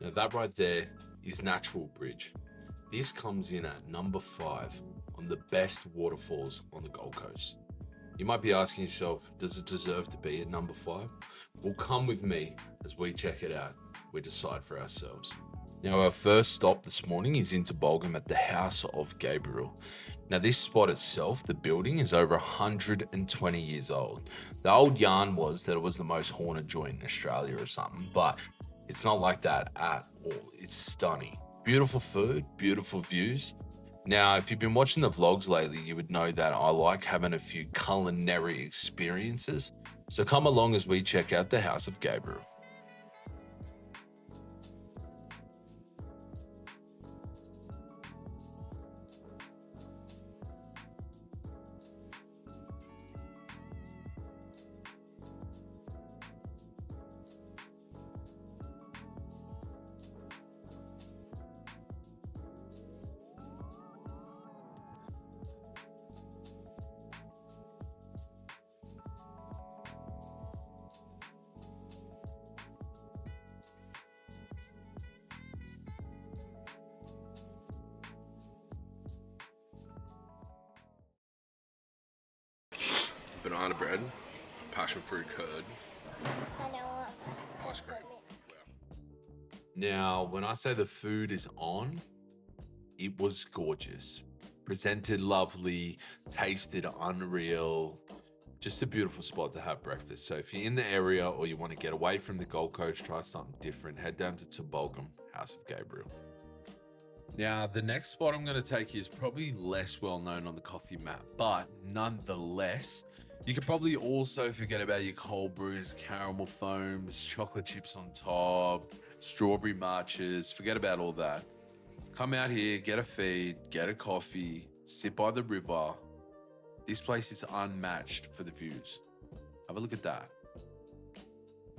Now that right there is Natural Bridge. This comes in at number 5 on the best waterfalls on the Gold Coast. You might be asking yourself, does it deserve to be at number 5? Well, come with me as we check it out. We decide for ourselves. Now, our first stop this morning is in Tumbulgum at the House of Gabriel. Now, this spot itself, the building, is over 120 years old. The old yarn was that it was the most haunted joint in Australia or something, but it's not like that at all. It's stunning. Beautiful food, beautiful views. Now, if you've been watching the vlogs lately, you would know that I like having a few culinary experiences. So come along as we check out the House of Gabriel. Banana bread, passion fruit curd, ice cream. Now, when I say the food is on, it was gorgeous. Presented lovely, tasted unreal. Just a beautiful spot to have breakfast. So if you're in the area or you want to get away from the Gold Coast, try something different, head down to Tumbulgum, House of Gabriel. Now, the next spot I'm going to take you is probably less well known on the coffee map, but nonetheless, you could probably also forget about your cold brews, caramel foams, chocolate chips on top, strawberry marches, forget about all that. Come out here, get a feed, get a coffee, sit by the river. This place is unmatched for the views. Have a look at that.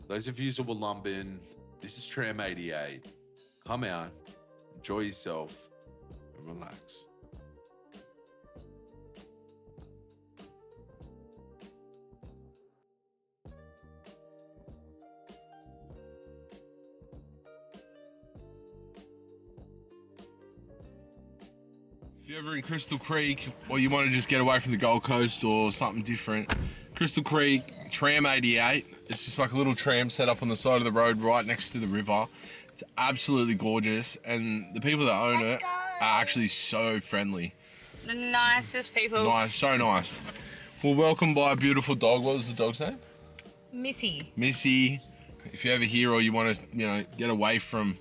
Those of you that will lump in, this is Tram 88. Come out, enjoy yourself, and relax. If you're ever in Crystal Creek or you want to just get away from the Gold Coast or something different, Crystal Creek, Tram 88, it's just like a little tram set up on the side of the road right next to the river. It's absolutely gorgeous, and the people that own it are actually so friendly. The nicest people. Nice, so nice. We're welcomed by a beautiful dog. What was the dog's name? Missy. Missy. If you're ever here or you want to, get away from,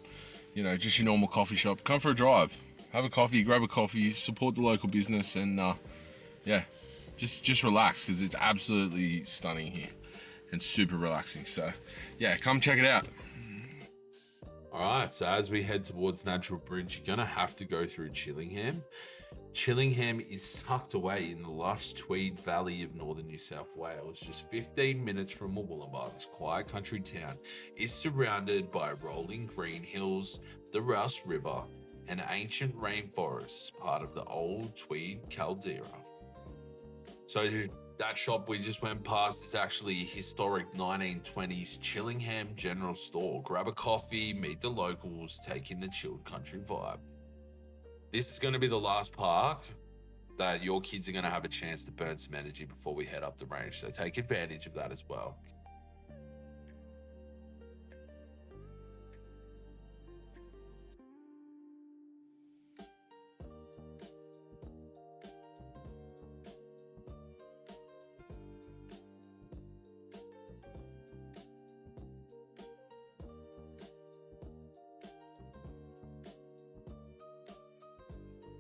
just your normal coffee shop, come for a drive. Have a coffee, grab a coffee, support the local business, and just relax, because it's absolutely stunning here and super relaxing. So yeah, come check it out. All right, so as we head towards Natural Bridge, you're gonna have to go through Chillingham. Chillingham is tucked away in the lush Tweed Valley of northern New South Wales, just 15 minutes from Wollongong. This quiet country town is surrounded by rolling green hills, the Rouse River, and ancient rainforests, part of the old Tweed caldera. So that shop we just went past is actually a historic 1920s Chillingham general store. Grab a coffee, meet the locals, take in the chilled country vibe. This is going to be the last park that your kids are going to have a chance to burn some energy before we head up the range. So take advantage of that as well.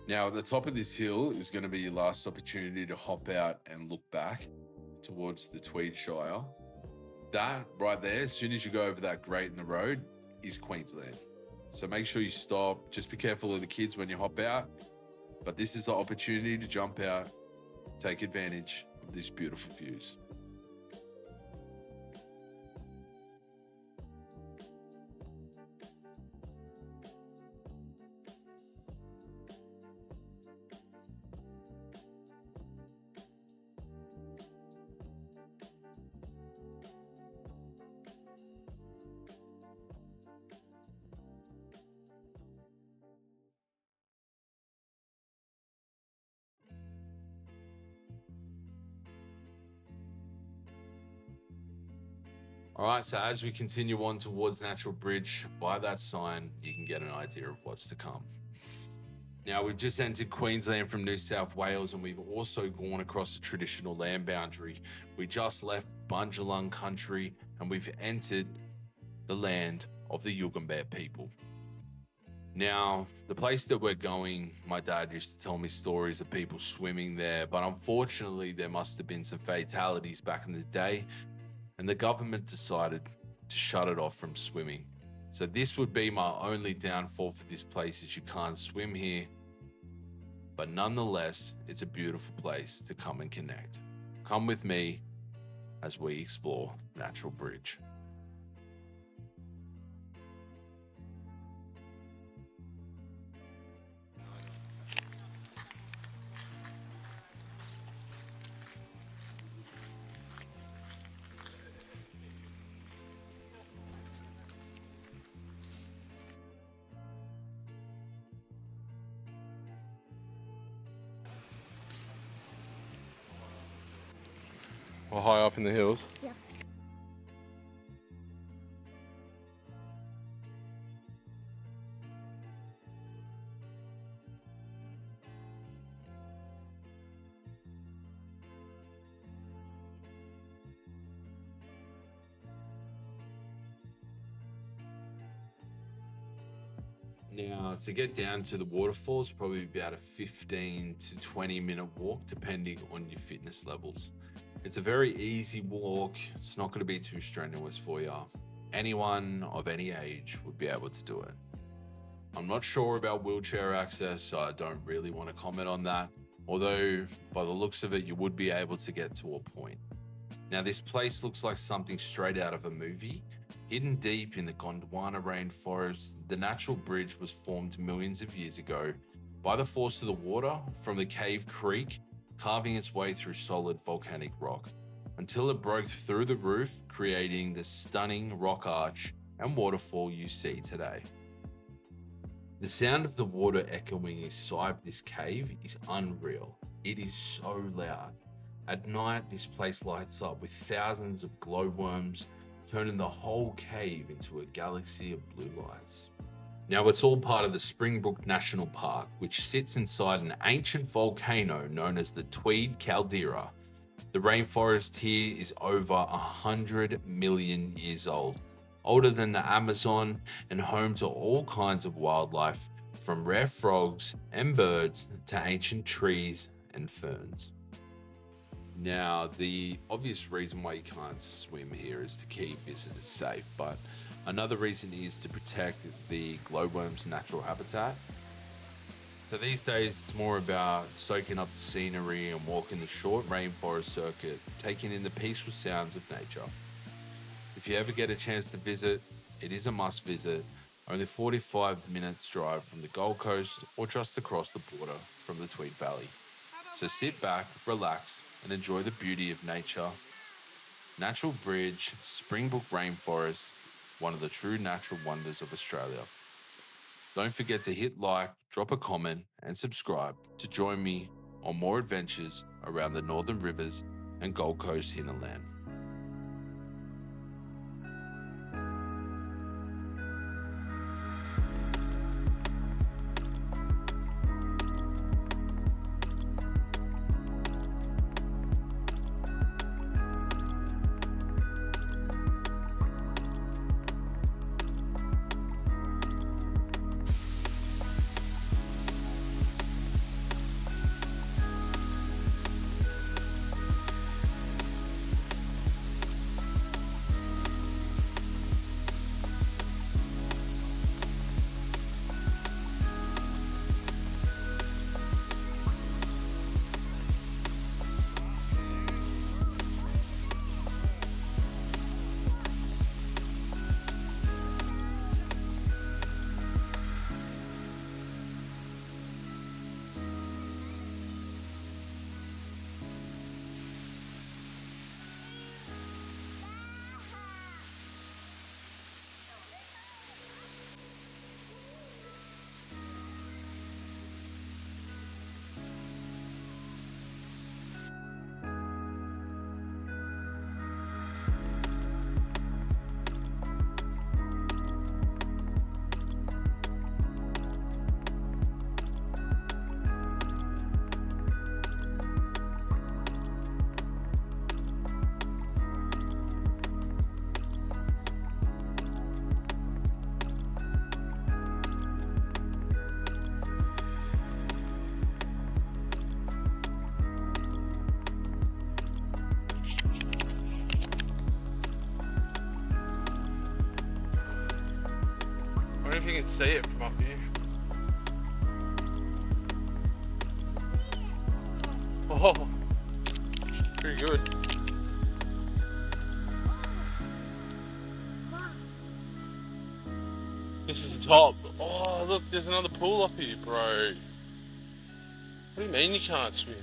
Now, at the top of this hill is going to be your last opportunity to hop out and look back towards the Tweed Shire. That right there, as soon as you go over that grate in the road, is Queensland. So make sure you stop. Just be careful of the kids when you hop out. But this is the opportunity to jump out, take advantage of these beautiful views. All right, so as we continue on towards Natural Bridge, by that sign, you can get an idea of what's to come. Now, we've just entered Queensland from New South Wales, and we've also gone across the traditional land boundary. We just left Bundjalung country, and we've entered the land of the Yugambeh people. Now, the place that we're going, my dad used to tell me stories of people swimming there, but unfortunately, there must have been some fatalities back in the day, and the government decided to shut it off from swimming. So this would be my only downfall for this place, is you can't swim here. But nonetheless, it's a beautiful place to come and connect. Come with me as we explore Natural Bridge. Or high up in the hills. Yeah. Now, to get down to the waterfalls, probably about a 15 to 20-minute walk, depending on your fitness levels. It's a very easy walk. It's not going to be too strenuous for you. Anyone of any age would be able to do it. I'm not sure about wheelchair access, so I don't really want to comment on that. Although, by the looks of it, you would be able to get to a point. Now, this place looks like something straight out of a movie. Hidden deep in the Gondwana rainforest, the Natural Bridge was formed millions of years ago by the force of the water from the cave creek, carving its way through solid volcanic rock, until it broke through the roof, creating the stunning rock arch and waterfall you see today. The sound of the water echoing inside this cave is unreal. It is so loud. At night, this place lights up with thousands of glowworms, turning the whole cave into a galaxy of blue lights. Now, it's all part of the Springbrook National Park, which sits inside an ancient volcano known as the Tweed caldera. The rainforest here is over 100 million years old, older than the Amazon, and home to all kinds of wildlife, from rare frogs and birds to ancient trees and ferns. Now, the obvious reason why you can't swim here is to keep visitors safe, but another reason is to protect the glowworm's natural habitat. So these days, it's more about soaking up the scenery and walking the short rainforest circuit, taking in the peaceful sounds of nature. If you ever get a chance to visit, it is a must visit, only 45 minutes drive from the Gold Coast or just across the border from the Tweed Valley. So sit back, relax, and enjoy the beauty of nature. Natural Bridge, Springbrook Rainforest, one of the true natural wonders of Australia. Don't forget to hit like, drop a comment, and subscribe to join me on more adventures around the Northern Rivers and Gold Coast hinterland. if you can see it from up here. Oh, pretty good. This is the top. Oh, look, there's another pool up here, bro. What do you mean you can't swim?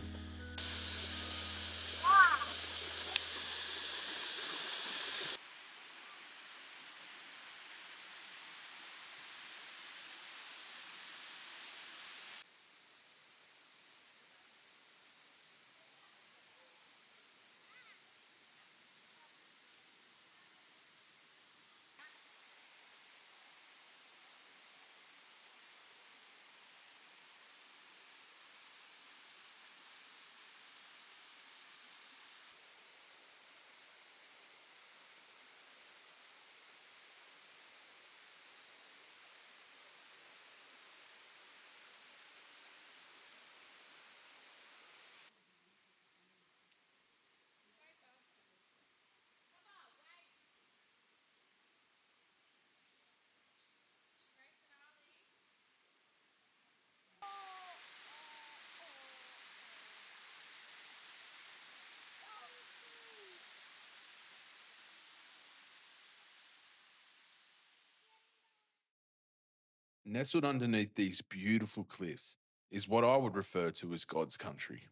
Nestled underneath these beautiful cliffs is what I would refer to as God's country.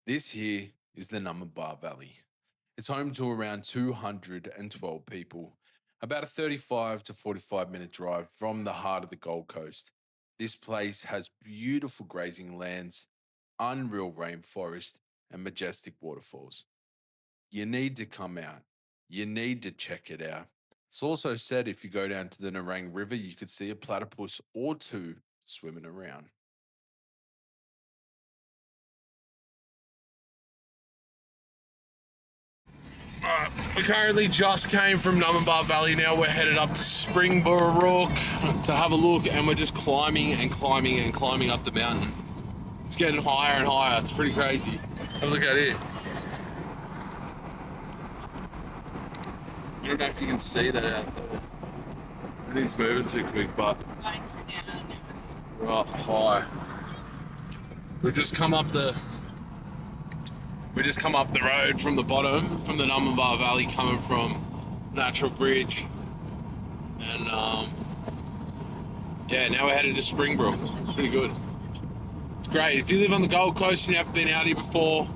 This here is the Numbaba Valley. It's home to around 212 people, about a 35 to 45-minute drive from the heart of the Gold Coast. This place has beautiful grazing lands, unreal rainforest, and majestic waterfalls. You need to come out. You need to check it out. It's also said if you go down to the Narang River, you could see a platypus or two swimming around. We currently just came from Numbaba Valley. Now we're headed up to Springbrook to have a look, and we're just climbing and climbing and climbing up the mountain. It's getting higher and higher. It's pretty crazy. Have a look at it. I don't know if you can see that out there. Everything's moving too quick, but we're up high. We've just come up the road from the bottom, from the Numbaba Valley, coming from Natural Bridge, and yeah, now we're headed to Springbrook. It's pretty good. It's great. If you live on the Gold Coast and you haven't been out here before,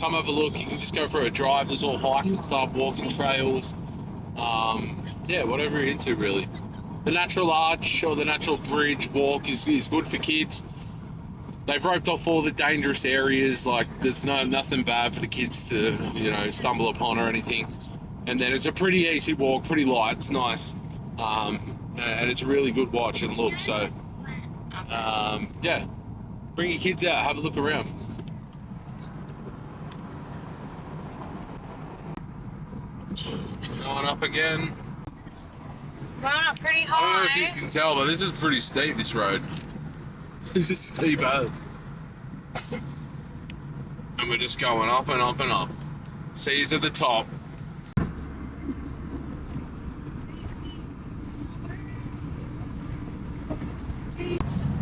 come have a look. You can just go for a drive. There's all hikes and stuff, walking trails. Yeah, whatever you're into, really. The Natural Arch or the Natural Bridge walk is good for kids. They've roped off all the dangerous areas, like there's nothing bad for the kids to, stumble upon or anything. And then it's a pretty easy walk, pretty light, it's nice. And it's a really good watch and look, so yeah, bring your kids out, have a look around. Going up again. Going up pretty high. I don't know if you can tell, but this is pretty steep, this road. This is steep as. And we're just going up and up and up. Seas at the top.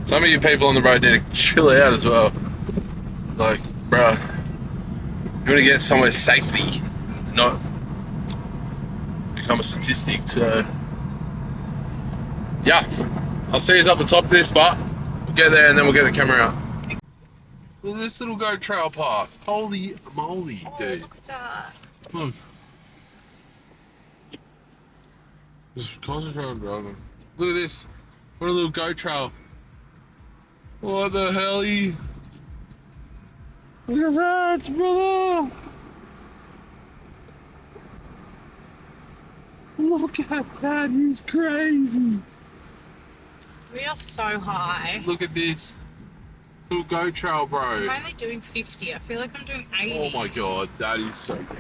Some of you people on the road need to chill out as well. Like, bruh, you want to get somewhere safely, not become a statistic. So, yeah, I'll see you up the top of this, but we'll get there and then we'll get the camera out. Look at this little goat trail path. Holy moly, dude. Look at that. Come on. Just concentrate on driving. Look at this. What a little goat trail. What the hell? Look at that, brother. Look at that. He's crazy. We are so high. Look at this. Little goat trail, bro. I'm only doing 50. I feel like I'm doing 80. Oh my god, that is so good.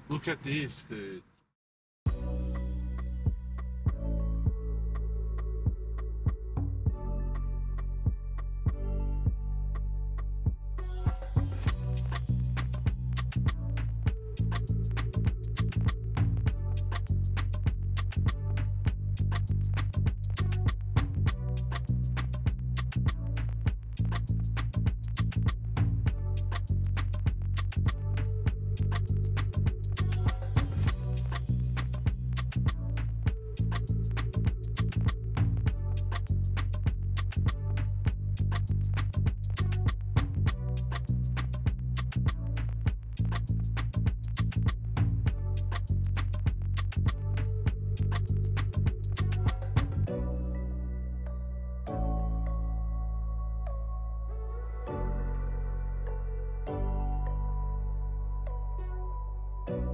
Look at this, dude. Bye.